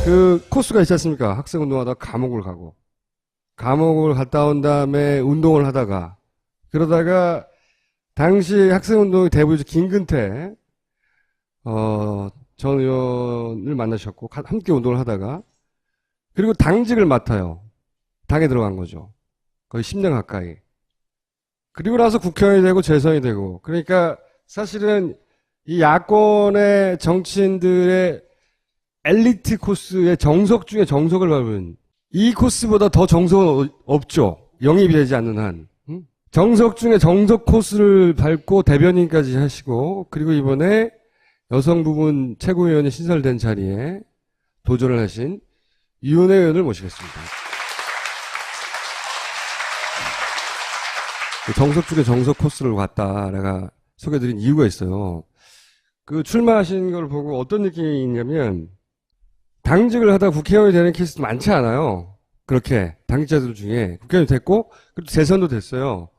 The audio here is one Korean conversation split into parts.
그 코스가 있지 않습니까? 학생 운동하다가 감옥을 가고, 감옥을 갔다 온 다음에 운동을 하다가, 그러다가 당시 학생 운동의 대부이죠. 김근태 전 의원을 만나셨고 함께 운동을 하다가, 그리고 당직을 맡아요. 당에 들어간 거죠. 거의 10년 가까이. 그리고 나서 국회의원이 되고 재선이 되고, 그러니까 사실은 이 야권의 정치인들의 엘리트 코스의 정석 중에 정석을 밟은, 이 코스보다 더 정석은 없죠. 영입이 되지 않는 한. 정석 중에 정석 코스를 밟고 대변인까지 하시고, 그리고 이번에 여성 부분 최고위원이 신설된 자리에 도전을 하신 유은혜 의원을 모시겠습니다. 정석 중에 정석 코스를 갔다 내가 소개해드린 이유가 있어요. 그 출마하신 걸 보고 어떤 느낌이 있냐면, 당직을 하다 국회의원이 되는 케이스도 많지 않아요. 그렇게 당직자들 중에 국회의원이 됐고, 그리고 재선도 됐어요.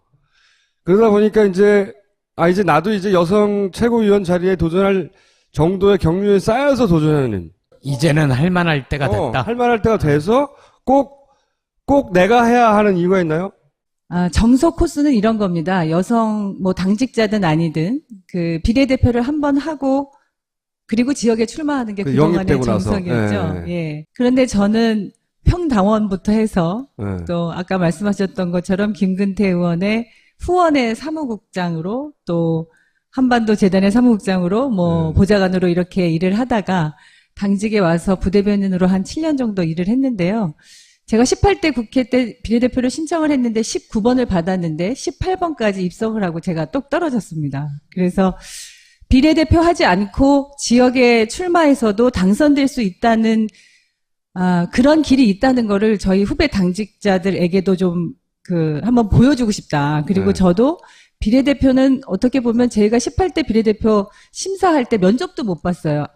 그러다 보니까 이제 나도 이제 여성 최고위원 자리에 도전할 정도의 경륜이 쌓여서 도전하는, 이제는 할 만할 때가 됐다. 할 만할 때가 돼서 꼭 내가 해야 하는 이유가 있나요? 정석 코스는 이런 겁니다. 여성 당직자든 아니든 그 비례대표를 한번 하고 그리고 지역에 출마하는 게 그동안의 정석이었죠. 네. 예. 그런데 저는 평당원부터 해서 또 아까 말씀하셨던 것처럼 김근태 의원의 후원의 사무국장으로, 또 한반도 재단의 사무국장으로 보좌관으로 이렇게 일을 하다가 당직에 와서 부대변인으로 한 7년 정도 일을 했는데요. 제가 18대 국회 때 비례대표를 신청을 했는데 19번을 받았는데 18번까지 입성을 하고 제가 똑 떨어졌습니다. 그래서 비례대표 하지 않고 지역에 출마해서도 당선될 수 있다는 그런 길이 있다는 거를 저희 후배 당직자들에게도 좀 한번 보여주고 싶다. 그리고 저도 비례대표는 어떻게 보면 제가 18대 비례대표 심사할 때 면접도 못 봤어요.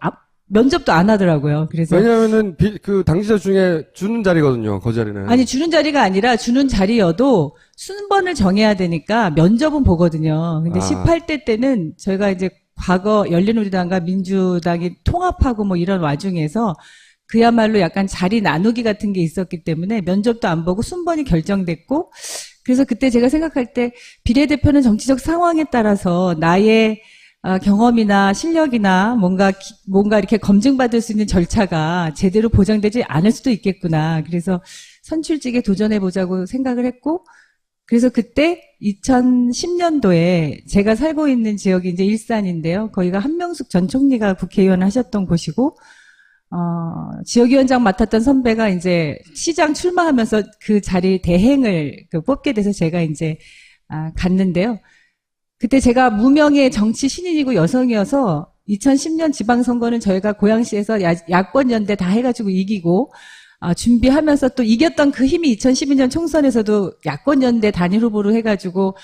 면접도 안 하더라고요. 그래서 왜냐하면은 그 당직자 중에 주는 자리거든요. 그 자리는. 아니, 주는 자리가 아니라 주는 자리여도 순번을 정해야 되니까 면접은 보거든요. 근데 18대 때는 저희가 이제 과거 열린우리당과 민주당이 통합하고 이런 와중에서 그야말로 약간 자리 나누기 같은 게 있었기 때문에 면접도 안 보고 순번이 결정됐고, 그래서 그때 제가 생각할 때 비례대표는 정치적 상황에 따라서 나의 경험이나 실력이나 뭔가 이렇게 검증받을 수 있는 절차가 제대로 보장되지 않을 수도 있겠구나. 그래서 선출직에 도전해보자고 생각을 했고, 그래서 그때 2010년도에 제가 살고 있는 지역이 이제 일산인데요. 거기가 한명숙 전 총리가 국회의원 하셨던 곳이고, 지역위원장 맡았던 선배가 이제 시장 출마하면서 그 자리 대행을 뽑게 돼서 제가 이제 갔는데요. 그때 제가 무명의 정치 신인이고 여성이어서 2010년 지방선거는 저희가 고양시에서 야권연대 다 해가지고 이기고, 준비하면서 또 이겼던 그 힘이 2012년 총선에서도 야권연대 단일 후보로 해가지고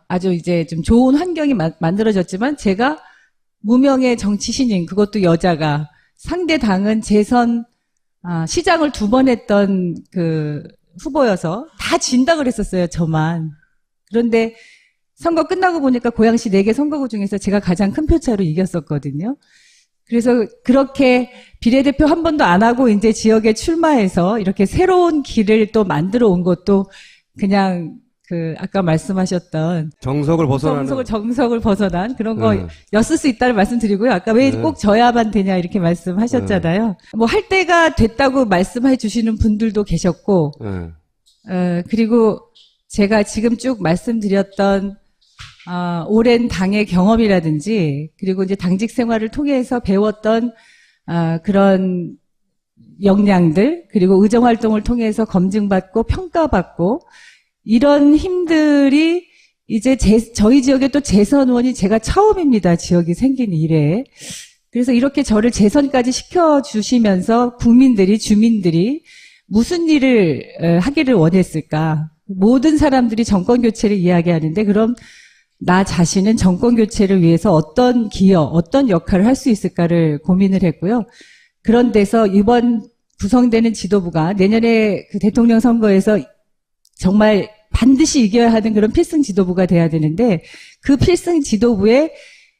아주 이제 좀 좋은 환경이 만들어졌지만, 제가 무명의 정치 신인, 그것도 여자가, 상대 당은 재선 시장을 2번 했던 그 후보여서 다 진다 그랬었어요, 저만. 그런데 선거 끝나고 보니까 고양시 4개 선거구 중에서 제가 가장 큰 표차로 이겼었거든요. 그래서 그렇게 비례대표 한 번도 안 하고 이제 지역에 출마해서 이렇게 새로운 길을 또 만들어 온 것도 그냥 아까 말씀하셨던 정석을 벗어난 그런 거였을 수 있다는 말씀드리고요. 아까 왜 꼭 저야만 되냐 이렇게 말씀하셨잖아요. 할 때가 됐다고 말씀해 주시는 분들도 계셨고, 그리고 제가 지금 쭉 말씀드렸던 오랜 당의 경험이라든지, 그리고 이제 당직 생활을 통해서 배웠던 그런 역량들, 그리고 의정활동을 통해서 검증받고 평가받고, 이런 힘들이 이제 저희 지역에 또 재선 의원이 제가 처음입니다. 지역이 생긴 이래. 그래서 이렇게 저를 재선까지 시켜주시면서 주민들이 무슨 일을 하기를 원했을까? 모든 사람들이 정권교체를 이야기하는데, 그럼 나 자신은 정권교체를 위해서 어떤 기여, 어떤 역할을 할 수 있을까를 고민을 했고요. 그런 데서 이번 구성되는 지도부가 내년에 그 대통령 선거에서 정말 반드시 이겨야 하는 그런 필승 지도부가 돼야 되는데, 그 필승 지도부에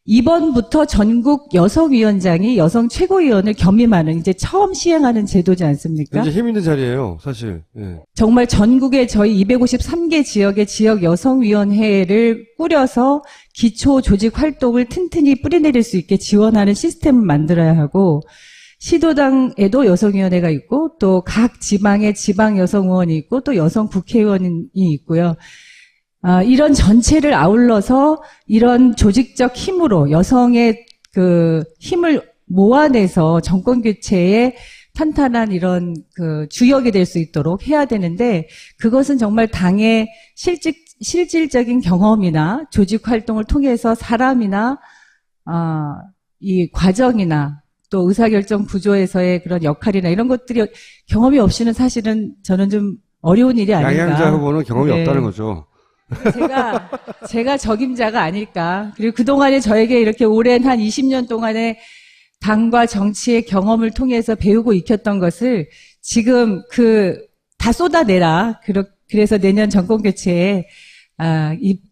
이번부터 전국 여성위원장이 여성 최고위원을 겸임하는 이제 처음 시행하는 제도지 않습니까? 굉장히 힘 있는 자리예요, 사실. 예. 정말 전국의 저희 253개 지역의 지역 여성위원회를 꾸려서 기초 조직 활동을 튼튼히 뿌리내릴 수 있게 지원하는 시스템을 만들어야 하고, 시도당에도 여성위원회가 있고, 또 각 지방에 지방 여성의원이 있고, 또 여성 국회의원이 있고요. 이런 전체를 아울러서 이런 조직적 힘으로 여성의 그 힘을 모아내서 정권 교체에 탄탄한 이런 그 주역이 될 수 있도록 해야 되는데, 그것은 정말 당의 실질적인 경험이나 조직 활동을 통해서 사람이나 이 과정이나 또 의사결정 구조에서의 그런 역할이나 이런 것들이 경험이 없이는 사실은 저는 좀 어려운 일이 아닌가. 양양자 후보는 경험이 네. 없다는 거죠. 제가 적임자가 아닐까. 그리고 그동안에 저에게 이렇게 오랜 한 20년 동안의 당과 정치의 경험을 통해서 배우고 익혔던 것을 지금 다 쏟아내라. 그래서 내년 정권 교체에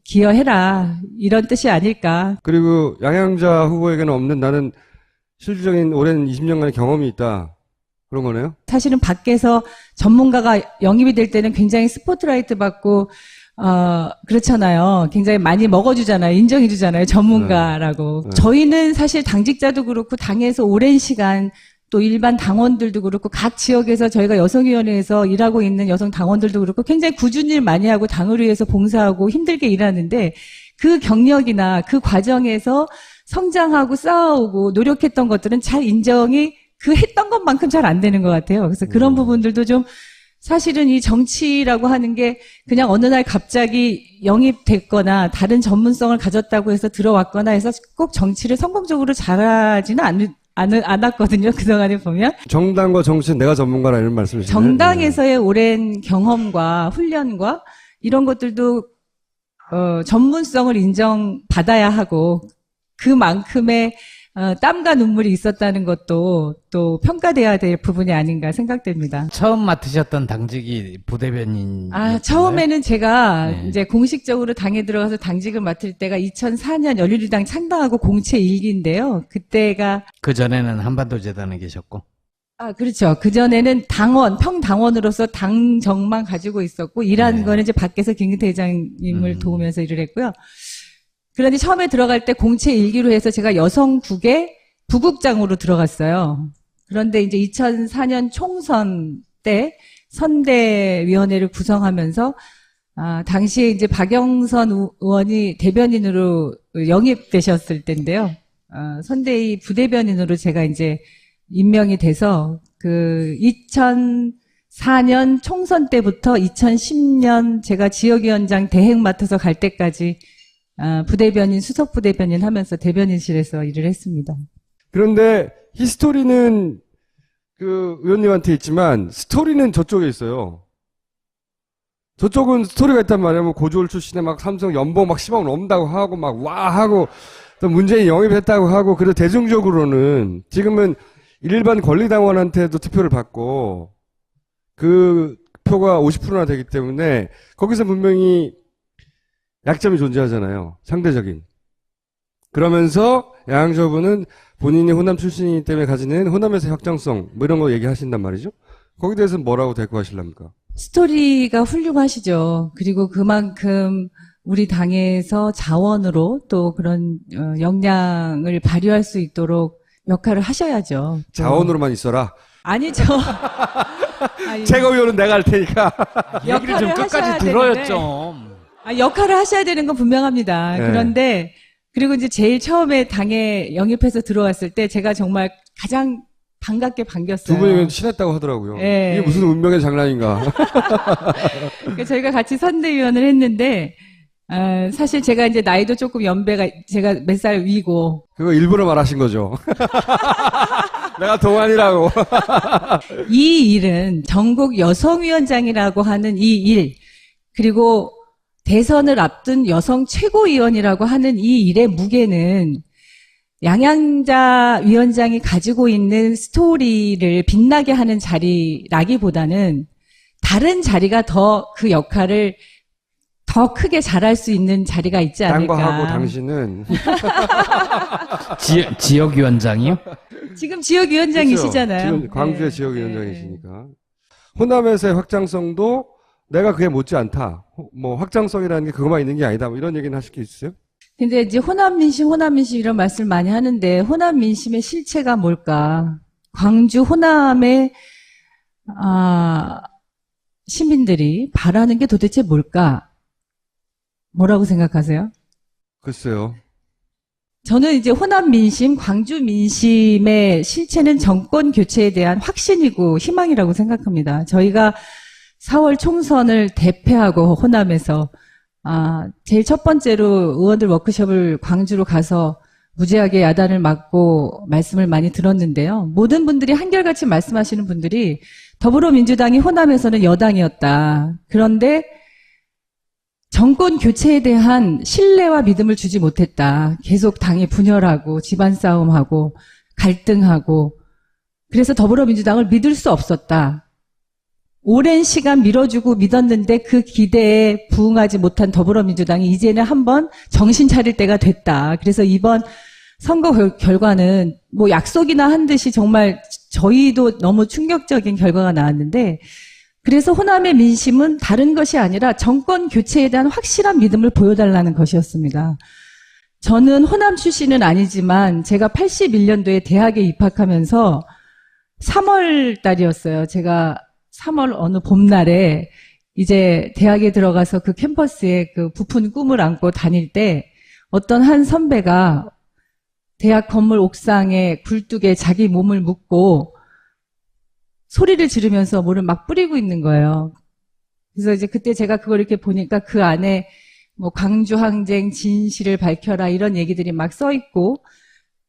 기여해라. 이런 뜻이 아닐까. 그리고 양양자 후보에게는 없는 나는 실질적인 오랜 20년간의 경험이 있다. 그런 거네요? 사실은 밖에서 전문가가 영입이 될 때는 굉장히 스포트라이트 받고 그렇잖아요. 굉장히 많이 먹어주잖아요. 인정해주잖아요. 전문가라고. 네. 저희는 사실 당직자도 그렇고 당에서 오랜 시간 또 일반 당원들도 그렇고 각 지역에서 저희가 여성위원회에서 일하고 있는 여성 당원들도 그렇고 굉장히 꾸준히 일 많이 하고 당을 위해서 봉사하고 힘들게 일하는데 그 경력이나 그 과정에서 성장하고 쌓아오고 노력했던 것들은 잘 인정이 했던 것만큼 잘 안 되는 것 같아요. 그래서 그런 부분들도 좀 사실은 이 정치라고 하는 게 그냥 어느 날 갑자기 영입됐거나 다른 전문성을 가졌다고 해서 들어왔거나 해서 꼭 정치를 성공적으로 잘하지는 않았거든요. 그동안에 보면. 정당과 정치는 내가 전문가라 이런 말씀이시네요. 정당에서의 오랜 경험과 훈련과 이런 것들도 전문성을 인정받아야 하고 그만큼의 땀과 눈물이 있었다는 것도 또 평가돼야 될 부분이 아닌가 생각됩니다. 처음 맡으셨던 당직이 부대변인. 처음에는 제가 네. 이제 공식적으로 당에 들어가서 당직을 맡을 때가 2004년 열린우리당 창당하고 공채 1기인데요. 그때가 그 전에는 한반도 재단에 계셨고. 그렇죠. 그전에는 평당원으로서 당정만 가지고 있었고, 일하는 네. 거는 이제 밖에서 김근태 회장님을 도우면서 일을 했고요. 그런데 처음에 들어갈 때 공채 1기로 해서 제가 여성국의 부국장으로 들어갔어요. 그런데 이제 2004년 총선 때 선대위원회를 구성하면서, 당시에 이제 박영선 의원이 대변인으로 영입되셨을 때인데요. 선대위 부대변인으로 제가 이제 임명이 돼서 2004년 총선 때부터 2010년 제가 지역위원장 대행 맡아서 갈 때까지 부대변인, 수석부대변인 하면서 대변인실에서 일을 했습니다. 그런데 히스토리는 그 의원님한테 있지만 스토리는 저쪽에 있어요. 저쪽은 스토리가 있단 말이에요. 뭐 고졸 출신에 막 삼성 연봉 막 10억 넘는다고 하고 막 와 하고 또 문재인 영입했다고 하고 그래도 대중적으로는 지금은 일반 권리당원한테도 투표를 받고 그 표가 50%나 되기 때문에 거기서 분명히 약점이 존재하잖아요. 상대적인. 그러면서 양양자 후보는 본인이 호남 출신이기 때문에 가지는 호남에서 확장성 뭐 이런 거 얘기하신단 말이죠. 거기에 대해서는 뭐라고 대꾸하실랍니까? 스토리가 훌륭하시죠. 그리고 그만큼 우리 당에서 자원으로 또 그런 역량을 발휘할 수 있도록 역할을 하셔야죠. 또. 자원으로만 있어라. 아니죠. 아니, 최고위원은 내가 할 테니까. 얘기를 좀 역할을 끝까지 하셔야 들어요, 되는데. 좀. 역할을 하셔야 되는 건 분명합니다. 네. 그런데 그리고 이제 제일 처음에 당에 영입해서 들어왔을 때 제가 정말 가장 반갑게 반겼어요. 두 분이 친했다고 하더라고요. 네. 이게 무슨 운명의 장난인가. 그러니까 저희가 같이 선대위원을 했는데 사실 제가 이제 나이도 조금 연배가 제가 몇 살 위고 그거 일부러 말하신 거죠. 내가 동안이라고. 이 일은 전국 여성위원장이라고 하는 이 일, 그리고 대선을 앞둔 여성 최고위원이라고 하는 이 일의 무게는 양양자 위원장이 가지고 있는 스토리를 빛나게 하는 자리라기보다는 다른 자리가 더 그 역할을 더 크게 잘할 수 있는 자리가 있지 않을까. 땅과 하고 당신은 지역위원장이요? 지금 지역위원장이시잖아요. 지금 광주의 네. 지역위원장이시니까. 호남에서의 확장성도 내가 그게 못지 않다. 뭐 확장성이라는 게 그것만 있는 게 아니다. 뭐 이런 얘기는 하실 게 있으세요? 근데 이제 호남 민심 이런 말씀을 많이 하는데 호남 민심의 실체가 뭘까? 광주 호남의 시민들이 바라는 게 도대체 뭘까? 뭐라고 생각하세요? 글쎄요. 저는 이제 호남 민심, 광주 민심의 실체는 정권 교체에 대한 확신이고 희망이라고 생각합니다. 저희가 4월 총선을 대패하고 호남에서 제일 첫 번째로 의원들 워크숍을 광주로 가서 무지하게 야단을 맞고 말씀을 많이 들었는데요. 모든 분들이 한결같이 말씀하시는 분들이 더불어민주당이 호남에서는 여당이었다. 그런데 정권 교체에 대한 신뢰와 믿음을 주지 못했다. 계속 당이 분열하고 집안 싸움하고 갈등하고 그래서 더불어민주당을 믿을 수 없었다. 오랜 시간 밀어주고 믿었는데 그 기대에 부응하지 못한 더불어민주당이 이제는 한번 정신 차릴 때가 됐다. 그래서 이번 선거 결과는 뭐 약속이나 한 듯이 정말 저희도 너무 충격적인 결과가 나왔는데 그래서 호남의 민심은 다른 것이 아니라 정권 교체에 대한 확실한 믿음을 보여달라는 것이었습니다. 저는 호남 출신은 아니지만 제가 81년도에 대학에 입학하면서 3월 달이었어요. 제가 3월 어느 봄날에 이제 대학에 들어가서 그 캠퍼스에 그 부푼 꿈을 안고 다닐 때 어떤 한 선배가 대학 건물 옥상에 굴뚝에 자기 몸을 묻고 소리를 지르면서 뭐를 막 뿌리고 있는 거예요. 그래서 이제 그때 제가 그걸 이렇게 보니까 그 안에 뭐 광주 항쟁 진실을 밝혀라 이런 얘기들이 막 써 있고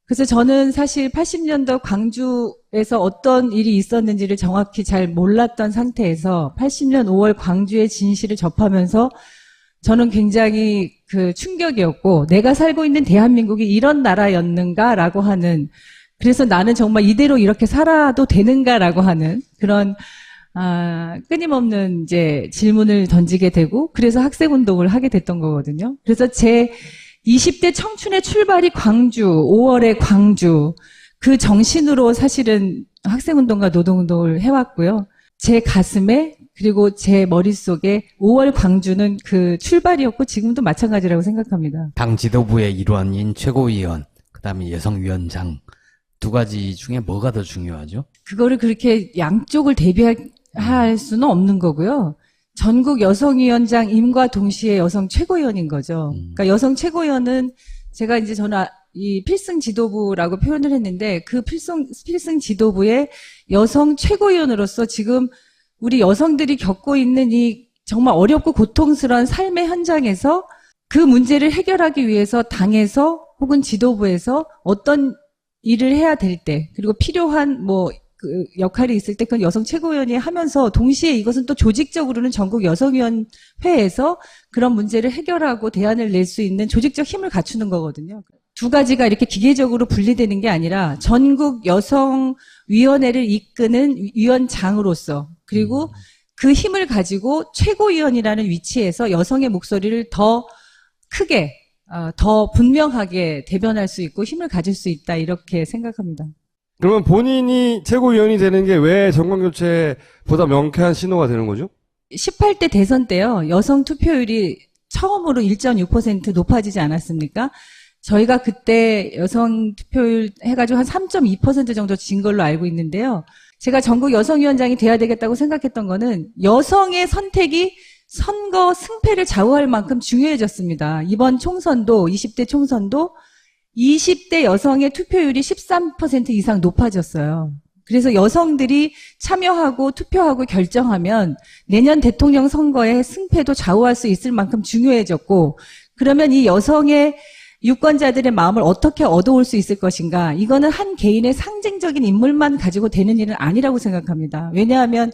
그래서 저는 사실 80년도 광주에서 어떤 일이 있었는지를 정확히 잘 몰랐던 상태에서 80년 5월 광주의 진실을 접하면서 저는 굉장히 그 충격이었고 내가 살고 있는 대한민국이 이런 나라였는가라고 하는 그래서 나는 정말 이대로 이렇게 살아도 되는가라고 하는 그런 끊임없는 이제 질문을 던지게 되고 그래서 학생운동을 하게 됐던 거거든요. 그래서 제 20대 청춘의 출발이 광주, 5월의 광주 그 정신으로 사실은 학생운동과 노동운동을 해왔고요. 제 가슴에 그리고 제 머릿속에 5월 광주는 그 출발이었고 지금도 마찬가지라고 생각합니다. 당 지도부의 일원인 최고위원, 그다음에 여성위원장 두 가지 중에 뭐가 더 중요하죠? 그거를 그렇게 양쪽을 대비할 수는 없는 거고요. 전국 여성위원장 임과 동시에 여성 최고위원인 거죠. 그러니까 여성 최고위원은 제가 이제 저는 이 필승 지도부라고 표현을 했는데 그 필승 지도부의 여성 최고위원으로서 지금 우리 여성들이 겪고 있는 이 정말 어렵고 고통스러운 삶의 현장에서 그 문제를 해결하기 위해서 당에서 혹은 지도부에서 어떤 일을 해야 될 때 그리고 필요한 뭐 그 역할이 있을 때 그건 여성 최고위원이 하면서 동시에 이것은 또 조직적으로는 전국 여성위원회에서 그런 문제를 해결하고 대안을 낼 수 있는 조직적 힘을 갖추는 거거든요. 두 가지가 이렇게 기계적으로 분리되는 게 아니라 전국 여성위원회를 이끄는 위원장으로서 그리고 그 힘을 가지고 최고위원이라는 위치에서 여성의 목소리를 더 크게 더 분명하게 대변할 수 있고 힘을 가질 수 있다 이렇게 생각합니다. 그러면 본인이 최고위원이 되는 게 왜 정권교체보다 명쾌한 신호가 되는 거죠? 18대 대선 때요. 여성 투표율이 처음으로 1.6% 높아지지 않았습니까? 저희가 그때 여성 투표율 해가지고 한 3.2% 정도 진 걸로 알고 있는데요. 제가 전국 여성위원장이 돼야 되겠다고 생각했던 거는 여성의 선택이 선거 승패를 좌우할 만큼 중요해졌습니다. 이번 총선도 20대 총선도 20대 여성의 투표율이 13% 이상 높아졌어요. 그래서 여성들이 참여하고 투표하고 결정하면 내년 대통령 선거의 승패도 좌우할 수 있을 만큼 중요해졌고 그러면 이 여성의 유권자들의 마음을 어떻게 얻어올 수 있을 것인가 이거는 한 개인의 상징적인 인물만 가지고 되는 일은 아니라고 생각합니다. 왜냐하면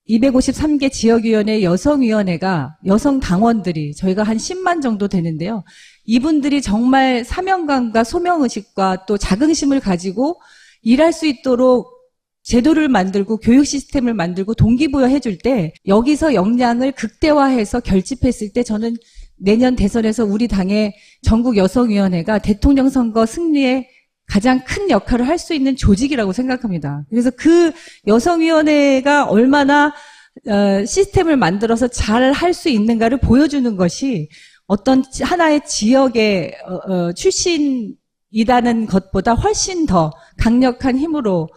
253개 지역위원회 여성위원회가 여성 당원들이 저희가 한 10만 정도 되는데요. 이분들이 정말 사명감과 소명의식과 또 자긍심을 가지고 일할 수 있도록 제도를 만들고 교육 시스템을 만들고 동기부여 해줄 때 여기서 역량을 극대화해서 결집했을 때 저는 내년 대선에서 우리 당의 전국 여성위원회가 대통령 선거 승리에 가장 큰 역할을 할 수 있는 조직이라고 생각합니다. 그래서 그 여성위원회가 얼마나 시스템을 만들어서 잘 할 수 있는가를 보여주는 것이 어떤 하나의 지역의 출신이라는 것보다 훨씬 더 강력한 힘으로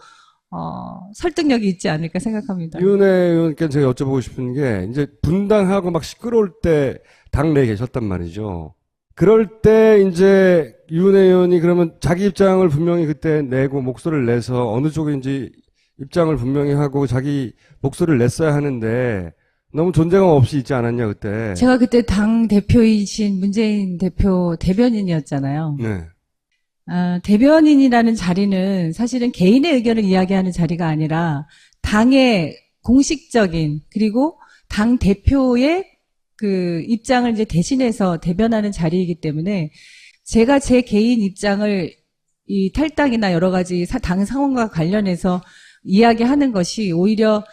설득력이 있지 않을까 생각합니다. 윤혜 의원께 제가 여쭤보고 싶은 게 이제 분당하고 막 시끄러울 때 당내에 계셨단 말이죠. 그럴 때 이제 윤혜 의원이 그러면 자기 입장을 분명히 그때 내고 목소리를 내서 어느 쪽인지 입장을 분명히 하고 자기 목소리를 냈어야 하는데 너무 존재감 없이 있지 않았냐 그때. 제가 그때 당 대표이신 문재인 대표 대변인이었잖아요. 네. 대변인이라는 자리는 사실은 개인의 의견을 이야기하는 자리가 아니라 당의 공식적인 그리고 당 대표의 그 입장을 이제 대신해서 대변하는 자리이기 때문에 제가 제 개인 입장을 이 탈당이나 여러 가지 당 상황과 관련해서 이야기하는 것이 오히려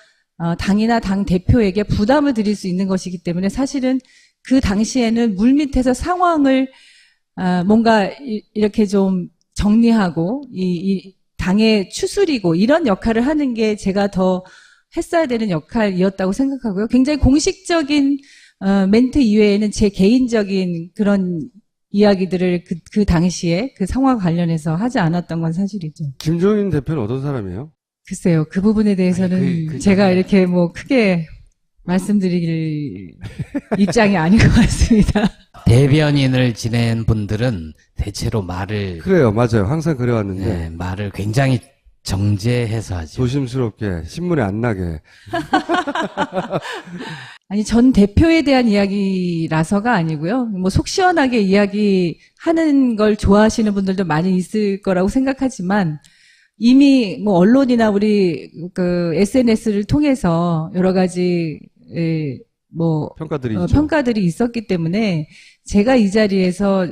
당이나 당 대표에게 부담을 드릴 수 있는 것이기 때문에 사실은 그 당시에는 물밑에서 상황을 뭔가 이렇게 좀 정리하고 이 당의 추스리고 이런 역할을 하는 게 제가 더 했어야 되는 역할이었다고 생각하고요. 굉장히 공식적인 멘트 이외에는 제 개인적인 그런 이야기들을 그 당시에 그 상황과 관련해서 하지 않았던 건 사실이죠. 김종인 대표는 어떤 사람이에요? 글쎄요. 그 부분에 대해서는 제가 이렇게 뭐 크게 말씀드릴 입장이 아닌 것 같습니다. 대변인을 지낸 분들은 대체로 말을 그래요. 맞아요. 항상 그래왔는데. 네, 말을 굉장히 정제해서 하죠. 조심스럽게 신문에 안 나게. 아니, 전 대표에 대한 이야기라서가 아니고요. 뭐 속 시원하게 이야기하는 걸 좋아하시는 분들도 많이 있을 거라고 생각하지만 이미 뭐 언론이나 우리 그 SNS를 통해서 여러 가지 뭐 평가들이 있었기 때문에 제가 이 자리에서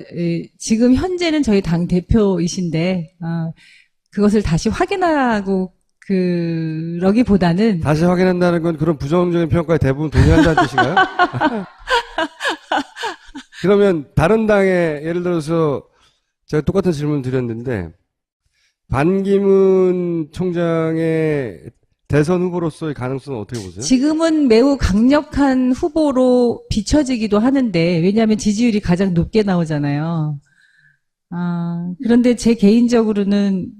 지금 현재는 저희 당 대표이신데 그것을 다시 확인하고 그러기보다는 다시 확인한다는 건 그런 부정적인 평가에 대부분 동의한다는 뜻인가요? 그러면 다른 당에 예를 들어서 제가 똑같은 질문 드렸는데 반기문 총장의 대선 후보로서의 가능성은 어떻게 보세요? 지금은 매우 강력한 후보로 비춰지기도 하는데 왜냐하면 지지율이 가장 높게 나오잖아요. 그런데 제 개인적으로는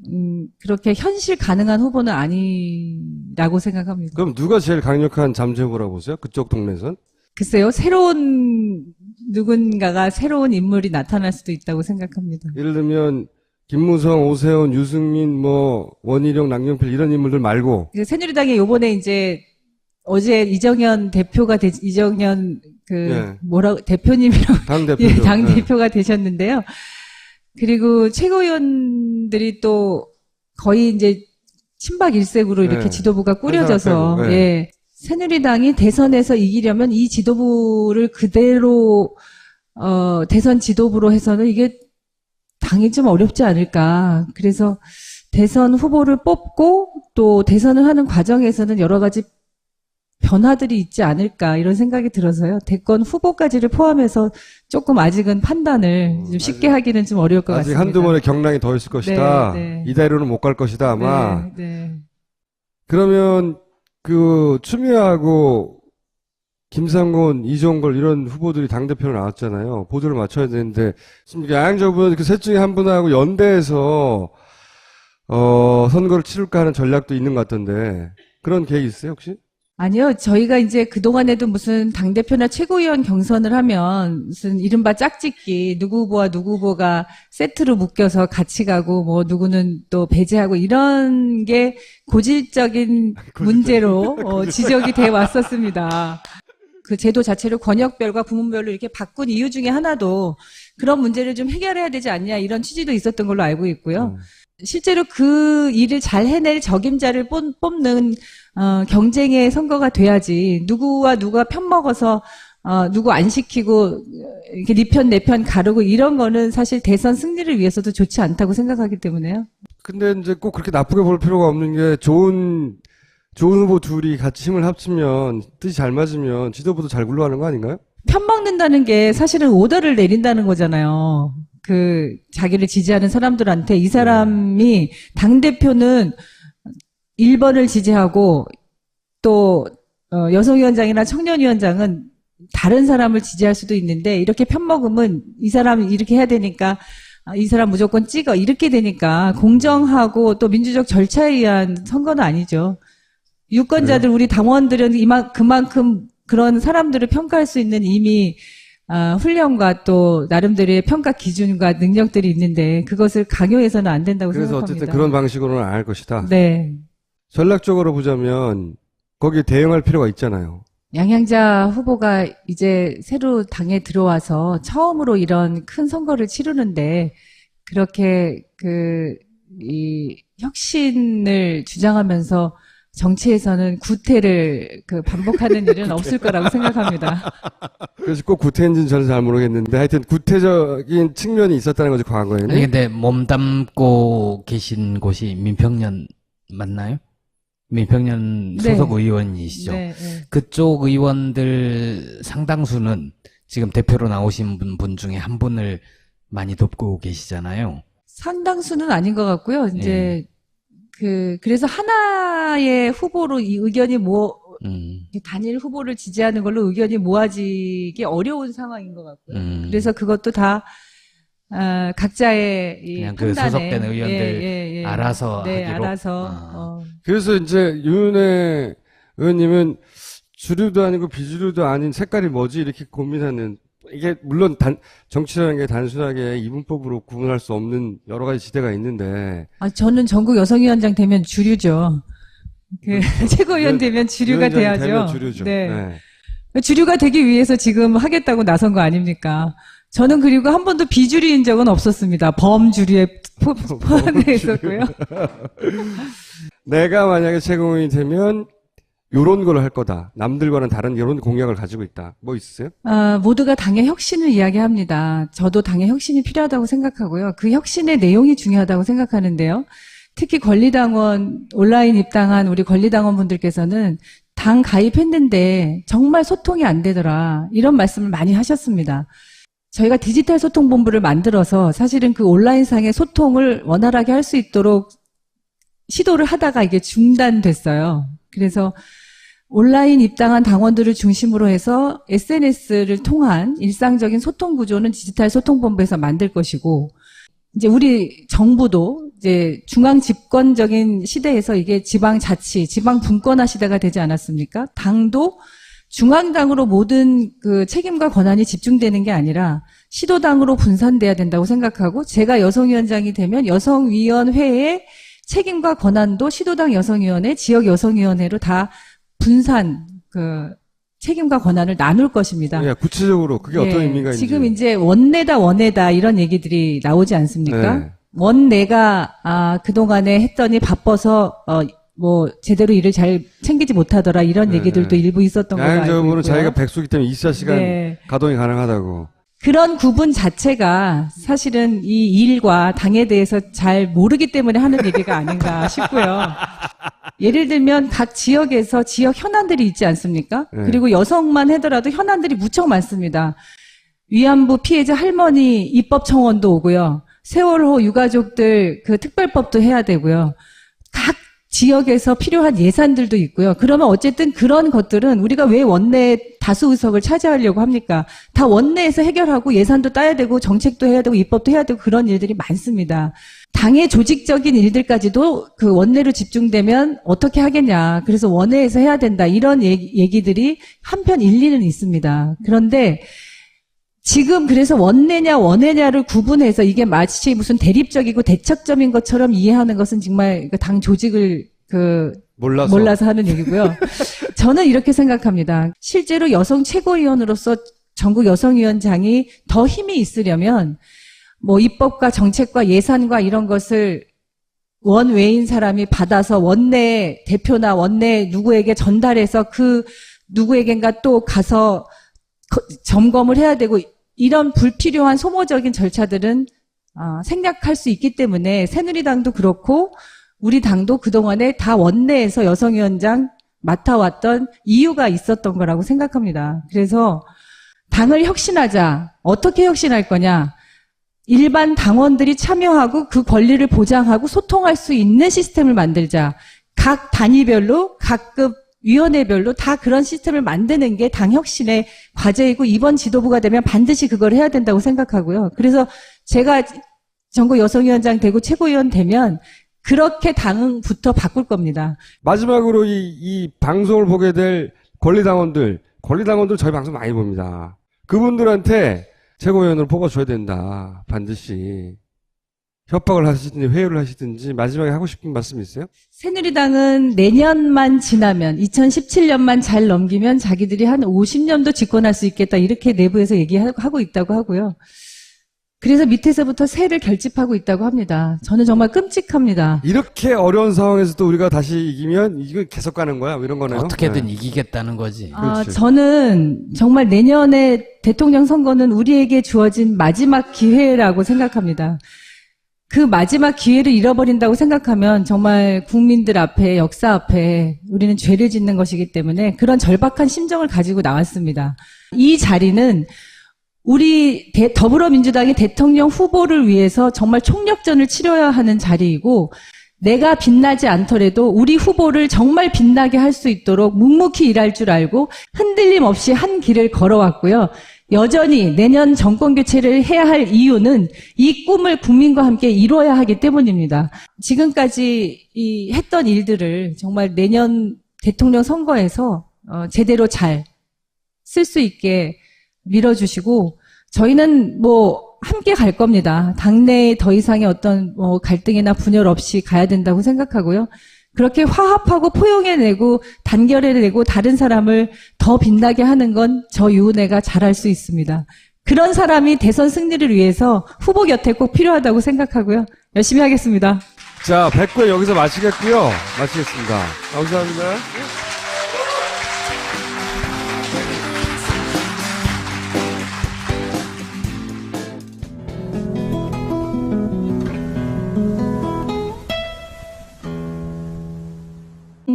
그렇게 현실 가능한 후보는 아니라고 생각합니다. 그럼 누가 제일 강력한 잠재 후보라고 보세요? 그쪽 동네에선? 글쎄요. 누군가가 새로운 인물이 나타날 수도 있다고 생각합니다. 예를 들면 김무성, 오세훈, 유승민, 뭐 원희룡, 남경필 이런 인물들 말고 새누리당이 요번에 이제 어제 이정현 대표가 이정현 대표님이라고 당 대표죠. 예, 당 대표가 되셨는데요. 그리고 최고위원들이 또 거의 이제 친박 일색으로 이렇게 지도부가 꾸려져서 예. 새누리당이 대선에서 이기려면 이 지도부를 그대로 대선 지도부로 해서는 이게 당이 좀 어렵지 않을까. 그래서 대선 후보를 뽑고 또 대선을 하는 과정에서는 여러 가지 변화들이 있지 않을까 이런 생각이 들어서요. 대권 후보까지를 포함해서 조금 아직은 판단을 좀 쉽게 하기는 좀 어려울 것 아직 같습니다. 한두 번의 경랑이 더 있을 것이다. 네. 이대로는 못 갈 것이다 아마. 네. 그러면 추미애하고 김상곤, 이종걸 이런 후보들이 당대표로 나왔잖아요. 보조를 맞춰야 되는데 지금 양정부는 그 셋 중에 한 분하고 연대해서 선거를 치를까 하는 전략도 있는 것 같던데 그런 계획 있어요 혹시? 아니요. 저희가 이제 그동안에도 무슨 당대표나 최고위원 경선을 하면 무슨 이른바 짝짓기 누구 후보와 누구 후보가 세트로 묶여서 같이 가고 뭐 누구는 또 배제하고 이런 게 고질적인 문제로 지적이 돼 왔었습니다. 그 제도 자체를 권역별과 부문별로 이렇게 바꾼 이유 중에 하나도 그런 문제를 좀 해결해야 되지 않냐 이런 취지도 있었던 걸로 알고 있고요. 실제로 그 일을 잘 해낼 적임자를 뽑는 경쟁의 선거가 돼야지 누구와 누가 편먹어서 누구 안 시키고 이렇게 네 편 내 편 가르고 이런 거는 사실 대선 승리를 위해서도 좋지 않다고 생각하기 때문에요. 근데 이제 꼭 그렇게 나쁘게 볼 필요가 없는 게 좋은 후보 둘이 같이 힘을 합치면 뜻이 잘 맞으면 지도부도 잘 굴러가는 거 아닌가요? 편 먹는다는 게 사실은 오더를 내린다는 거잖아요. 그 자기를 지지하는 사람들한테 이 사람이 당대표는 1번을 지지하고 또 여성위원장이나 청년위원장은 다른 사람을 지지할 수도 있는데 이렇게 편먹으면 이 사람이 이렇게 해야 되니까 이 사람 무조건 찍어 이렇게 되니까 공정하고 또 민주적 절차에 의한 선거는 아니죠. 유권자들 우리 당원들은 그만큼 그런 사람들을 평가할 수 있는 이미 훈련과 또 나름대로의 평가 기준과 능력들이 있는데 그것을 강요해서는 안 된다고 그래서 생각합니다. 어쨌든 그런 방식으로는 안 할 것이다. 네. 전략적으로 보자면 거기에 대응할 필요가 있잖아요. 양양자 후보가 이제 새로 당에 들어와서 처음으로 이런 큰 선거를 치르는데 그렇게 이 혁신을 주장하면서 정치에서는 구태를 반복하는 일은 없을 거라고 생각합니다. 그래서 꼭 구태인지는 저는 잘 모르겠는데 하여튼 구태적인 측면이 있었다는 거지 과거에는. 아니, 근데 몸담고 계신 곳이 민평년 맞나요? 민평년 네. 소속 의원이시죠? 네, 네. 그쪽 의원들 상당수는 지금 대표로 나오신 분 중에 한 분을 많이 돕고 계시잖아요. 상당수는 아닌 것 같고요. 이제 그래서 하나의 후보로 이 의견이 단일 후보를 지지하는 걸로 의견이 모아지기 어려운 상황인 것 같고요. 그래서 그것도 다 각자의 이 그냥 그 판단에 소속된 의원들 알아서 네, 하기로? 알아서 그래서 이제 윤은혜 의원님은 주류도 아니고 비주류도 아닌 색깔이 뭐지 이렇게 고민하는 이게 물론 정치라는 게 단순하게 이분법으로 구분할 수 없는 여러 가지 지대가 있는데 저는 전국 여성위원장 되면 주류죠. 최고위원 되면 주류가 위원장이 돼야죠. 되면 주류죠. 네. 주류가 되기 위해서 지금 하겠다고 나선 거 아닙니까? 저는 그리고 한 번도 비주류인 적은 없었습니다. 범주류에 포함되어 있었고요. 내가 만약에 최고위원이 되면 요런 걸 할 거다. 남들과는 다른 이런 공약을 가지고 있다. 뭐 있으세요? 모두가 당의 혁신을 이야기합니다. 저도 당의 혁신이 필요하다고 생각하고요. 그 혁신의 내용이 중요하다고 생각하는데요. 특히 권리당원, 온라인 입당한 우리 권리당원 분들께서는 당 가입했는데 정말 소통이 안 되더라. 이런 말씀을 많이 하셨습니다. 저희가 디지털 소통본부를 만들어서 사실은 그 온라인상의 소통을 원활하게 할 수 있도록 시도를 하다가 이게 중단됐어요. 그래서 온라인 입당한 당원들을 중심으로 해서 SNS를 통한 일상적인 소통 구조는 디지털 소통본부에서 만들 것이고, 이제 우리 정부도 이제 중앙 집권적인 시대에서 이게 지방 자치, 지방 분권화 시대가 되지 않았습니까? 당도 중앙당으로 모든 그 책임과 권한이 집중되는 게 아니라 시도당으로 분산돼야 된다고 생각하고, 제가 여성위원장이 되면 여성위원회의 책임과 권한도 시도당 여성위원회, 지역 여성위원회로 다 분산, 책임과 권한을 나눌 것입니다. 예, 구체적으로 그게 어떤 의미가 있는지. 지금 이제 원내다 이런 얘기들이 나오지 않습니까? 네. 원내가, 그동안에 했더니 바빠서, 제대로 일을 잘 챙기지 못하더라, 이런 얘기들도 일부 있었던 걸로 알고 양양적으로는 있고요. 자기가 백수기 때문에 24시간 가동이 가능하다고. 그런 구분 자체가 사실은 이 일과 당에 대해서 잘 모르기 때문에 하는 얘기가 아닌가 싶고요. 예를 들면 각 지역에서 지역 현안들이 있지 않습니까? 네. 그리고 여성만 하더라도 현안들이 무척 많습니다. 위안부 피해자 할머니 입법 청원도 오고요. 세월호 유가족들 그 특별법도 해야 되고요. 각 지역에서 필요한 예산들도 있고요. 그러면 어쨌든 그런 것들은 우리가 왜 원내 다수 의석을 차지하려고 합니까? 다 원내에서 해결하고 예산도 따야 되고 정책도 해야 되고 입법도 해야 되고 그런 일들이 많습니다. 당의 조직적인 일들까지도 그 원내로 집중되면 어떻게 하겠냐. 그래서 원내에서 해야 된다. 이런 얘기들이 한편 일리는 있습니다. 그런데 지금 그래서 원내냐를 구분해서 이게 마치 무슨 대립적이고 대척점인 것처럼 이해하는 것은 정말 당 조직을 몰라서 하는 얘기고요. 저는 이렇게 생각합니다. 실제로 여성 최고위원으로서 전국 여성위원장이 더 힘이 있으려면 입법과 정책과 예산과 이런 것을 원외인 사람이 받아서 원내 대표나 원내 누구에게 전달해서 그 누구에겐가 또 가서 점검을 해야 되고 이런 불필요한 소모적인 절차들은 생략할 수 있기 때문에 새누리당도 그렇고 우리 당도 그동안에 다 원내에서 여성위원장 맡아왔던 이유가 있었던 거라고 생각합니다. 그래서 당을 혁신하자. 어떻게 혁신할 거냐? 일반 당원들이 참여하고 그 권리를 보장하고 소통할 수 있는 시스템을 만들자. 각 단위별로, 각급 위원회별로 다 그런 시스템을 만드는 게 당 혁신의 과제이고 이번 지도부가 되면 반드시 그걸 해야 된다고 생각하고요. 그래서 제가 전국 여성위원장 되고 최고위원 되면 그렇게 당부터 바꿀 겁니다. 마지막으로 이 방송을 보게 될 권리당원들 저희 방송 많이 봅니다. 그분들한테 최고위원으로 뽑아줘야 된다. 반드시. 협박을 하시든지 회유를 하시든지 마지막에 하고 싶은 말씀 있어요? 새누리당은 내년만 지나면 2017년만 잘 넘기면 자기들이 한 50년도 집권할 수 있겠다 이렇게 내부에서 얘기하고 있다고 하고요. 그래서 밑에서부터 세를 결집하고 있다고 합니다. 저는 정말 끔찍합니다. 이렇게 어려운 상황에서도 우리가 다시 이기면 이거 계속 가는 거야? 이런 거네요. 어떻게든 네. 이기겠다는 거지. 그렇지. 저는 정말 내년에 대통령 선거는 우리에게 주어진 마지막 기회라고 생각합니다. 그 마지막 기회를 잃어버린다고 생각하면 정말 국민들 앞에 역사 앞에 우리는 죄를 짓는 것이기 때문에 그런 절박한 심정을 가지고 나왔습니다. 이 자리는 우리 더불어민주당이 대통령 후보를 위해서 정말 총력전을 치러야 하는 자리이고 내가 빛나지 않더라도 우리 후보를 정말 빛나게 할 수 있도록 묵묵히 일할 줄 알고 흔들림 없이 한 길을 걸어왔고요. 여전히 내년 정권 교체를 해야 할 이유는 이 꿈을 국민과 함께 이루어야 하기 때문입니다. 지금까지 했던 일들을 정말 내년 대통령 선거에서 제대로 잘 쓸 수 있게 밀어주시고 저희는 함께 갈 겁니다. 당내에 더 이상의 어떤 갈등이나 분열 없이 가야 된다고 생각하고요. 그렇게 화합하고 포용해내고 단결해내고 다른 사람을 더 빛나게 하는 건 저 유은혜가 잘할 수 있습니다. 그런 사람이 대선 승리를 위해서 후보 곁에 꼭 필요하다고 생각하고요. 열심히 하겠습니다. 자, 100회 여기서 마치겠고요. 마치겠습니다. 감사합니다.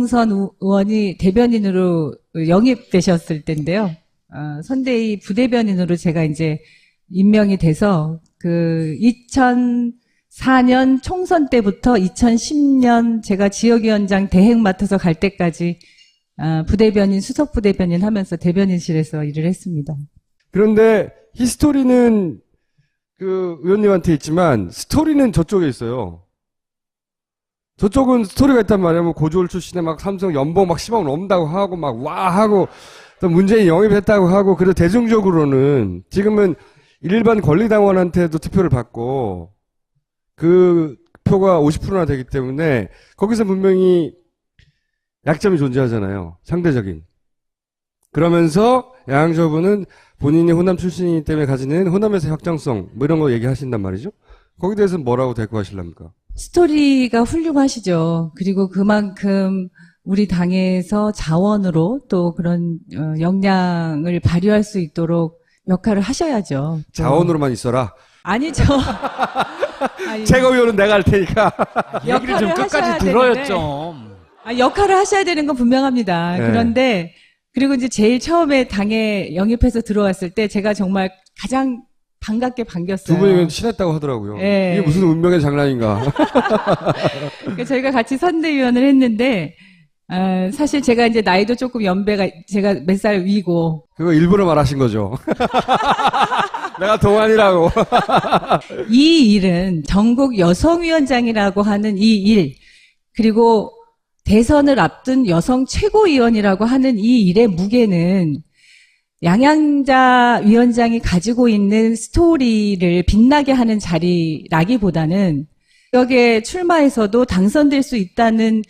선 의원이 대변인으로 영입되셨을 때인데요. 선대위 부대변인으로 제가 이제 임명이 돼서 2004년 총선 때부터 2010년 제가 지역위원장 대행 맡아서 갈 때까지 부대변인, 수석 부대변인 하면서 대변인실에서 일을 했습니다. 그런데 히스토리는 그 의원님한테 있지만 스토리는 저쪽에 있어요. 저쪽은 스토리가 있단 말이에요. 뭐 고졸 출신에 막 삼성 연봉 막 10억 넘는다고 하고 막 와 하고 또 문재인 영입했다고 하고 그래도 대중적으로는 지금은 일반 권리당원한테도 투표를 받고 그 표가 50%나 되기 때문에 거기서 분명히 약점이 존재하잖아요. 상대적인. 그러면서 양양조 후보는 본인이 호남 출신이기 때문에 가지는 호남에서 확장성 뭐 이런 거 얘기하신단 말이죠. 거기에 대해서는 뭐라고 대꾸하실랍니까? 스토리가 훌륭하시죠. 그리고 그만큼 우리 당에서 자원으로 또 그런 역량을 발휘할 수 있도록 역할을 하셔야죠. 자원으로만 있어라. 아니죠. 아니, 최고위원은 내가 할 테니까. 얘기를 좀 역할을 끝까지 하셔야 들어요 되는데. 좀. 역할을 하셔야 되는 건 분명합니다. 네. 그런데 그리고 이제 제일 처음에 당에 영입해서 들어왔을 때 제가 정말 가장 반갑게 반겼어요. 두 분이 친했다고 하더라고요. 네. 이게 무슨 운명의 장난인가. 그러니까 저희가 같이 선대위원을 했는데 사실 제가 이제 나이도 조금 연배가 제가 몇 살 위고 그거 일부러 말하신 거죠. 내가 동안이라고. 이 일은 전국 여성위원장이라고 하는 이 일 그리고 대선을 앞둔 여성 최고위원이라고 하는 이 일의 무게는 양양자 위원장이 가지고 있는 스토리를 빛나게 하는 자리라기보다는 여기에 출마해서도 당선될 수 있다는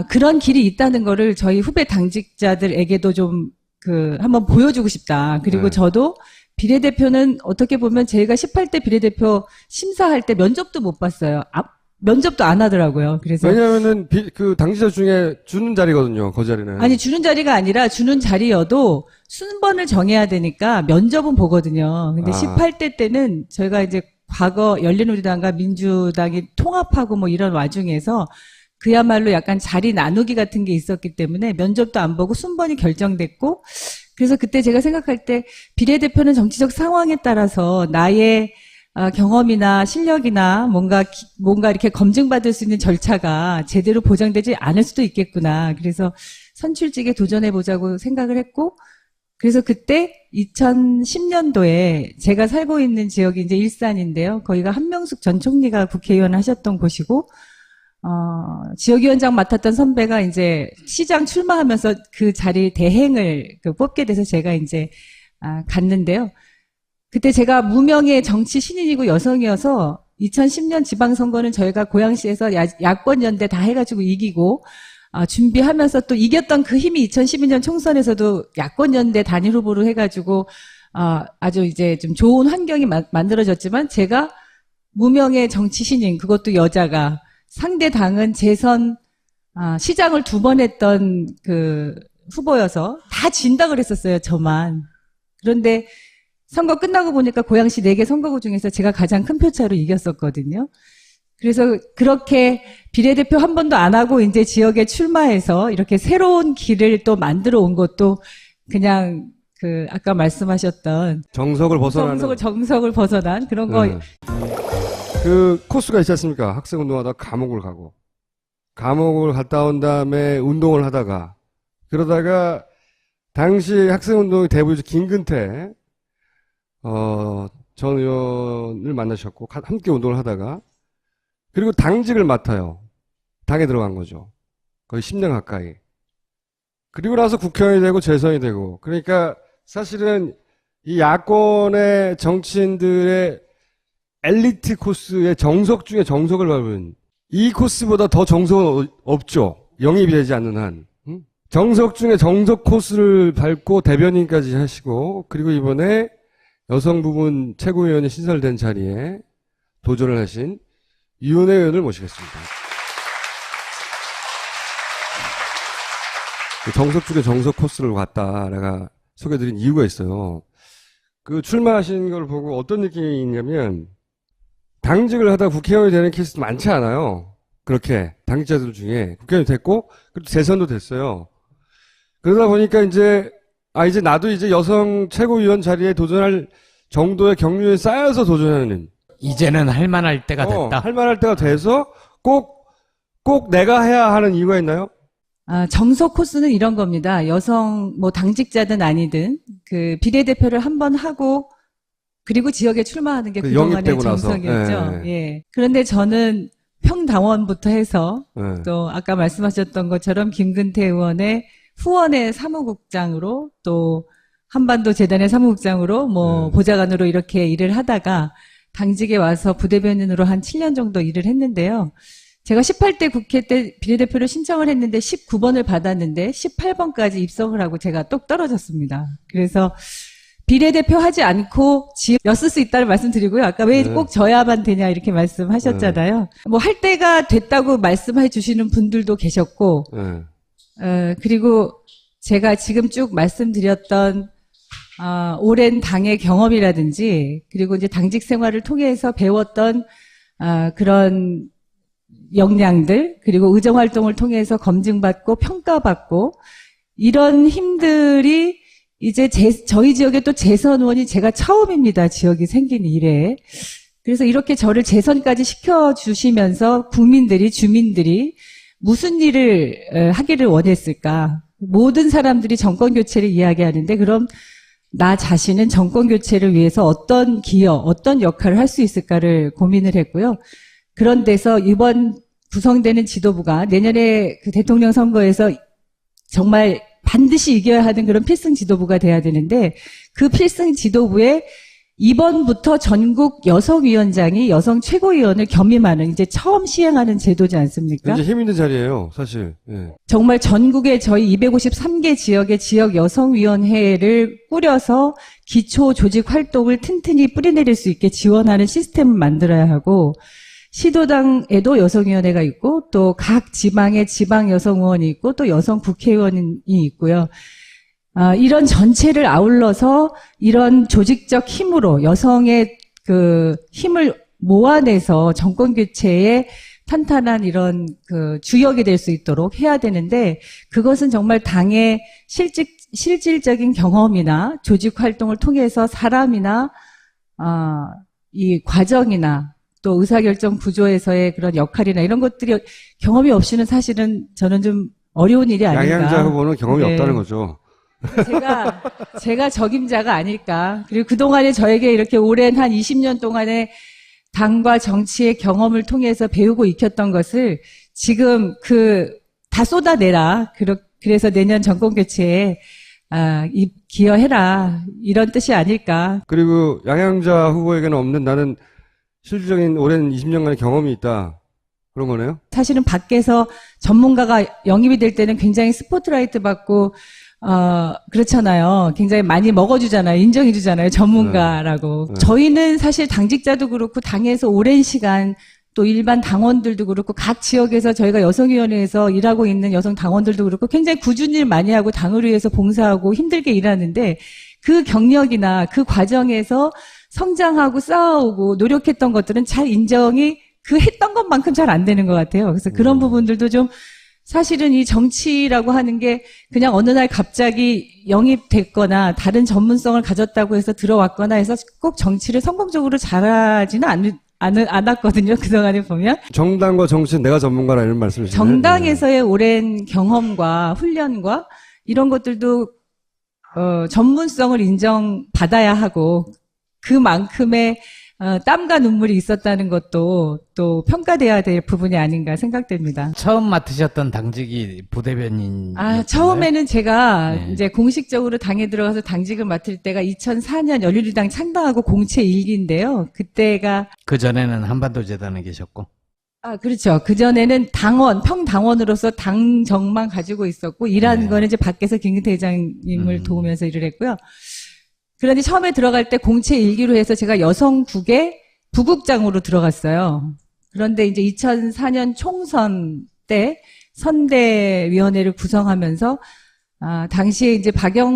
그런 길이 있다는 거를 저희 후배 당직자들에게도 좀 한번 보여주고 싶다. 그리고 네. 저도 비례대표는 어떻게 보면 제가 18대 비례대표 심사할 때 면접도 못 봤어요. 면접도 안 하더라고요. 그래서 왜냐면은 그 당시자 중에 주는 자리거든요. 그 자리는. 아니 주는 자리가 아니라 주는 자리여도 순번을 정해야 되니까 면접은 보거든요. 근데 18대 때는 저희가 이제 과거 열린우리당과 민주당이 통합하고 뭐 이런 와중에서 그야말로 약간 자리 나누기 같은 게 있었기 때문에 면접도 안 보고 순번이 결정됐고, 그래서 그때 제가 생각할 때 비례대표는 정치적 상황에 따라서 나의 경험이나 실력이나 뭔가 이렇게 검증받을 수 있는 절차가 제대로 보장되지 않을 수도 있겠구나. 그래서 선출직에 도전해보자고 생각을 했고, 그래서 그때 2010년도에 제가 살고 있는 지역이 이제 일산인데요. 거기가 한명숙 전 총리가 국회의원 하셨던 곳이고, 지역위원장 맡았던 선배가 이제 시장 출마하면서 그 자리 대행을 뽑게 돼서 제가 이제 갔는데요. 그때 제가 무명의 정치 신인이고 여성이어서 2010년 지방선거는 저희가 고양시에서 야권연대 다 해가지고 이기고, 준비하면서 또 이겼던 그 힘이 2012년 총선에서도 야권연대 단일 후보로 해가지고 아주 이제 좀 좋은 환경이 만들어졌지만, 제가 무명의 정치 신인, 그것도 여자가, 상대 당은 재선 시장을 2번 했던 그 후보여서 다 진다 그랬었어요, 저만. 그런데 선거 끝나고 보니까 고양시 4개 선거구 중에서 제가 가장 큰 표차로 이겼었거든요. 그래서 그렇게 비례대표 한 번도 안 하고 이제 지역에 출마해서 이렇게 새로운 길을 또 만들어 온 것도 그냥 그 아까 말씀하셨던 정석을 벗어나는 정석을 벗어난 그런 거. 그 코스가 있지 않습니까? 학생 운동하다가 감옥을 갔다 온 다음에 운동을 하다가, 그러다가 당시 학생 운동의 대부이죠 김근태 전 의원을 만나셨고 함께 운동을 하다가, 그리고 당직을 맡아요. 당에 들어간 거죠. 거의 10년 가까이. 그리고 나서 국회의원이 되고 재선이 되고, 그러니까 사실은 이 야권의 정치인들의 엘리트 코스의 정석 중에 정석을 밟은, 이 코스보다 더 정석은 없죠. 영입이 되지 않는 한. 정석 중에 정석 코스를 밟고 대변인까지 하시고, 그리고 이번에 여성 부문 최고위원이 신설된 자리에 도전을 하신 유은혜 의원을 모시겠습니다. 정석 중에 정석 코스를 갔다 내가 소개해드린 이유가 있어요. 그 출마하신 걸 보고 어떤 느낌이 있냐면, 당직을 하다 국회의원이 되는 케이스도 많지 않아요. 그렇게 당직자들 중에 국회의원이 됐고, 그리고 재선도 됐어요. 그러다 보니까 이제 나도 이제 여성 최고위원 자리에 도전할 정도의 경륜이 쌓여서 도전하는, 이제는 할 만할 때가 됐다. 할 만할 때가 돼서 꼭 내가 해야 하는 이유가 있나요? 정석 코스는 이런 겁니다. 여성 뭐 당직자든 아니든 그 비례대표를 한번 하고 그리고 지역에 출마하는 게 그동안의 정석이었죠. 예. 그런데 저는 평당원부터 해서 또 아까 말씀하셨던 것처럼 김근태 의원의 후원의 사무국장으로, 또 한반도 재단의 사무국장으로, 뭐 보좌관으로 이렇게 일을 하다가 당직에 와서 부대변인으로 한 7년 정도 일을 했는데요. 제가 18대 국회 때 비례대표를 신청을 했는데 19번을 받았는데 18번까지 입성을 하고 제가 똑 떨어졌습니다. 그래서 비례대표 하지 않고 지역이었을 수 있다는 말씀드리고요. 아까 왜 꼭 저야만 되냐 이렇게 말씀하셨잖아요. 뭐 할 때가 됐다고 말씀해 주시는 분들도 계셨고, 그리고 제가 지금 쭉 말씀드렸던 오랜 당의 경험이라든지, 그리고 이제 당직 생활을 통해서 배웠던 그런 역량들, 그리고 의정활동을 통해서 검증받고 평가받고, 이런 힘들이 이제 저희 지역에 또 재선 의원이 제가 처음입니다. 지역이 생긴 이래. 그래서 이렇게 저를 재선까지 시켜주시면서 주민들이 무슨 일을 하기를 원했을까? 모든 사람들이 정권교체를 이야기하는데, 그럼 나 자신은 정권교체를 위해서 어떤 기여, 어떤 역할을 할 수 있을까를 고민을 했고요. 그런 데서 이번 구성되는 지도부가 내년에 그 대통령 선거에서 정말 반드시 이겨야 하는 그런 필승 지도부가 돼야 되는데, 그 필승 지도부에 이번부터 전국 여성위원장이 여성 최고위원을 겸임하는, 이제 처음 시행하는 제도지 않습니까? 이제 힘 있는 자리예요, 사실. 정말 전국의 저희 253개 지역의 지역 여성위원회를 꾸려서 기초 조직 활동을 튼튼히 뿌리내릴 수 있게 지원하는 시스템을 만들어야 하고, 시도당에도 여성위원회가 있고, 또 각 지방에 지방 여성의원이 있고, 또 여성 국회의원이 있고요. 이런 전체를 아울러서 이런 조직적 힘으로 여성의 그 힘을 모아내서 정권 교체에 탄탄한 이런 그 주역이 될 수 있도록 해야 되는데, 그것은 정말 당의 실질적인 경험이나 조직 활동을 통해서 사람이나 이 과정이나 또 의사결정 구조에서의 그런 역할이나 이런 것들이 경험이 없이는 사실은 저는 좀 어려운 일이 아닌가. 양양자 후보는 경험이 네. 없다는 거죠. 제가 적임자가 아닐까. 그리고 그동안에 저에게 이렇게 오랜 한 20년 동안의 당과 정치의 경험을 통해서 배우고 익혔던 것을 지금 다 쏟아내라. 그래서 내년 정권 교체에 기여해라. 이런 뜻이 아닐까. 그리고 양양자 후보에게는 없는 나는 실질적인 오랜 20년간의 경험이 있다. 그런 거네요? 사실은 밖에서 전문가가 영입이 될 때는 굉장히 스포트라이트 받고 그렇잖아요. 굉장히 많이 먹어주잖아요. 인정해주잖아요. 전문가라고. 네. 저희는 사실 당직자도 그렇고 당에서 오랜 시간 또 일반 당원들도 그렇고 각 지역에서 저희가 여성위원회에서 일하고 있는 여성 당원들도 그렇고 굉장히 꾸준히 일 많이 하고 당을 위해서 봉사하고 힘들게 일하는데 그 경력이나 그 과정에서 성장하고 싸우고 노력했던 것들은 잘 인정이 했던 것만큼 잘 안 되는 것 같아요. 그래서 그런 부분들도 좀 사실은 이 정치라고 하는 게 그냥 어느 날 갑자기 영입됐거나 다른 전문성을 가졌다고 해서 들어왔거나 해서 꼭 정치를 성공적으로 잘하지는 않았거든요. 그동안에 보면. 정당과 정치는 내가 전문가라 이런 말씀이시네요. 정당에서의 오랜 경험과 훈련과 이런 것들도 전문성을 인정받아야 하고 그만큼의 땀과 눈물이 있었다는 것도 또 평가돼야 될 부분이 아닌가 생각됩니다. 처음 맡으셨던 당직이 부대변인. 처음에는 제가 네. 이제 공식적으로 당에 들어가서 당직을 맡을 때가 2004년 열린우리당 창당하고 공채 1기인데요. 그때가 그 전에는 한반도 재단에 계셨고. 그렇죠. 그전에는 평당원으로서 당정만 가지고 있었고, 일하는 네. 거는 이제 밖에서 김근태 회장님을 도우면서 일을 했고요. 그런데 처음에 들어갈 때 공채 1기로 해서 제가 여성국의 부국장으로 들어갔어요. 그런데 이제 2004년 총선 때 선대위원회를 구성하면서, 당시에 이제 박영